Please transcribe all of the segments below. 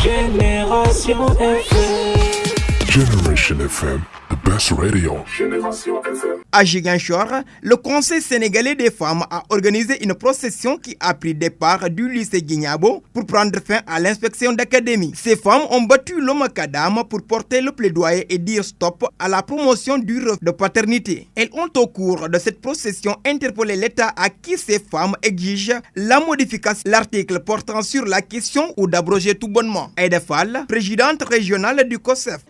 Génération FM. Generation FM, the best radio. À Ziguinchor, le Conseil sénégalais des femmes a organisé une procession qui a pris départ du lycée Guignabo pour prendre fin à l'inspection d'académie. Ces femmes ont battu le macadam pour porter le plaidoyer et dire stop à la promotion du refus de paternité. Elles ont au cours de cette procession interpellé l'État à qui ces femmes exigent la modification de l'article portant sur la question ou d'abroger tout bonnement. Aïda Fall, présidente régionale du COSEF.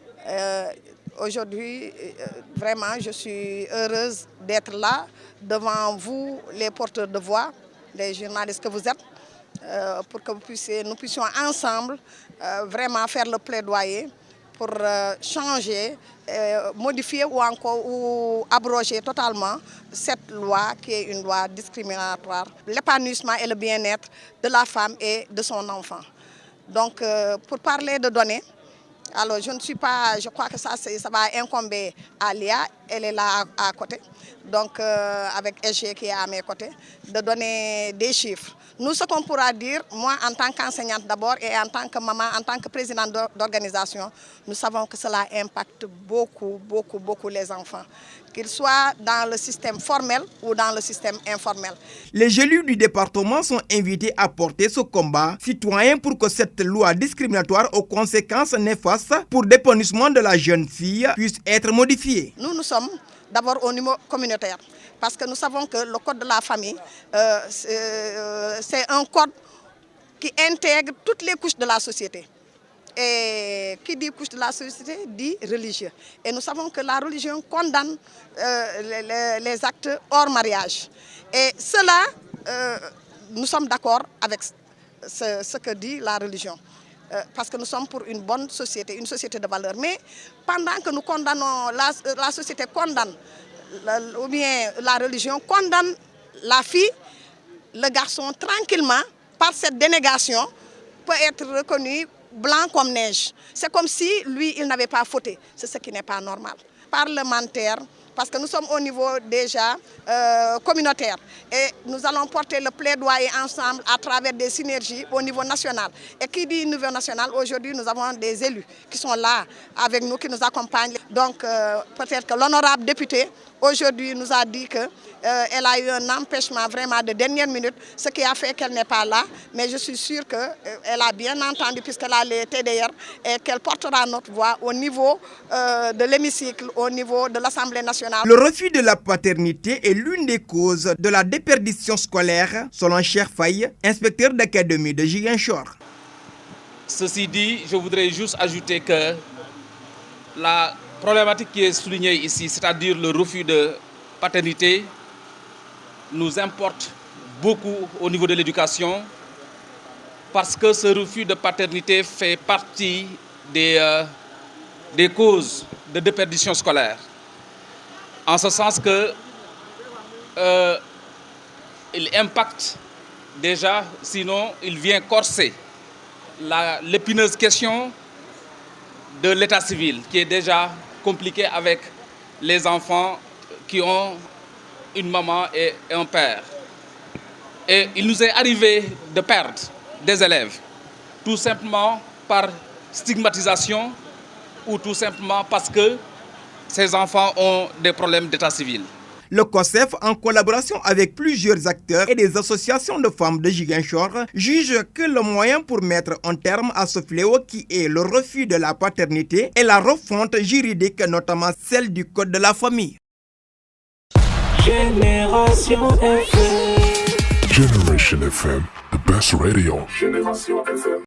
Aujourd'hui, vraiment, je suis heureuse d'être là, devant vous, les porteurs de voix, les journalistes que vous êtes, pour que nous puissions ensemble vraiment faire le plaidoyer pour changer, modifier ou abroger totalement cette loi qui est une loi discriminatoire. L'épanouissement et le bien-être de la femme et de son enfant. Donc, pour parler de données, alors, je crois que ça va incomber à Léa, elle est là à côté, donc avec SG qui est à mes côtés, de donner des chiffres. Nous, ce qu'on pourra dire, moi en tant qu'enseignante d'abord et en tant que maman, en tant que présidente d'organisation, nous savons que cela impacte beaucoup les enfants, qu'ils soient dans le système formel ou dans le système informel. Les élus du département sont invités à porter ce combat citoyen pour que cette loi discriminatoire aux conséquences néfastes pour l'épanouissement de la jeune fille puisse être modifiée. Nous sommes d'abord au niveau communautaire, parce que nous savons que le code de la famille, c'est un code qui intègre toutes les couches de la société. Et qui dit couche de la société dit religieux. Et nous savons que la religion condamne les actes hors mariage. Et cela, nous sommes d'accord avec ce que dit la religion. Parce que nous sommes pour une bonne société, une société de valeurs. Mais pendant que nous condamnons, la société condamne, ou bien la religion condamne la fille, le garçon tranquillement, par cette dénégation, peut être reconnu blanc comme neige. C'est comme si lui, il n'avait pas fauté. C'est ce qui n'est pas normal. Parlementaire, parce que nous sommes au niveau déjà communautaire et nous allons porter le plaidoyer ensemble à travers des synergies au niveau national. Et qui dit niveau national, aujourd'hui nous avons des élus qui sont là avec nous, qui nous accompagnent. Donc peut-être que l'honorable député aujourd'hui nous a dit qu'elle a eu un empêchement vraiment de dernière minute, ce qui a fait qu'elle n'est pas là. Mais je suis sûre qu'elle a bien entendu puisqu'elle a les TDR et qu'elle portera notre voix au niveau de l'hémicycle, au niveau de l'Assemblée nationale. Le refus de la paternité est l'une des causes de la déperdition scolaire, selon Cheikh Faye, inspecteur d'académie de Ziguinchor. Ceci dit, je voudrais juste ajouter que la problématique qui est soulignée ici, c'est-à-dire le refus de paternité, nous importe beaucoup au niveau de l'éducation parce que ce refus de paternité fait partie des causes de déperdition scolaire. En ce sens que il impacte déjà, sinon il vient corser l'épineuse question de l'état civil qui est déjà compliqué avec les enfants qui ont une maman et un père. Et il nous est arrivé de perdre des élèves, tout simplement par stigmatisation ou tout simplement parce que ces enfants ont des problèmes d'état civil. Le COSEF, en collaboration avec plusieurs acteurs et des associations de femmes de Ziguinchor, juge que le moyen pour mettre un terme à ce fléau qui est le refus de la paternité est la refonte juridique, notamment celle du Code de la famille. Génération FM. Generation FM, the best radio. Génération FM.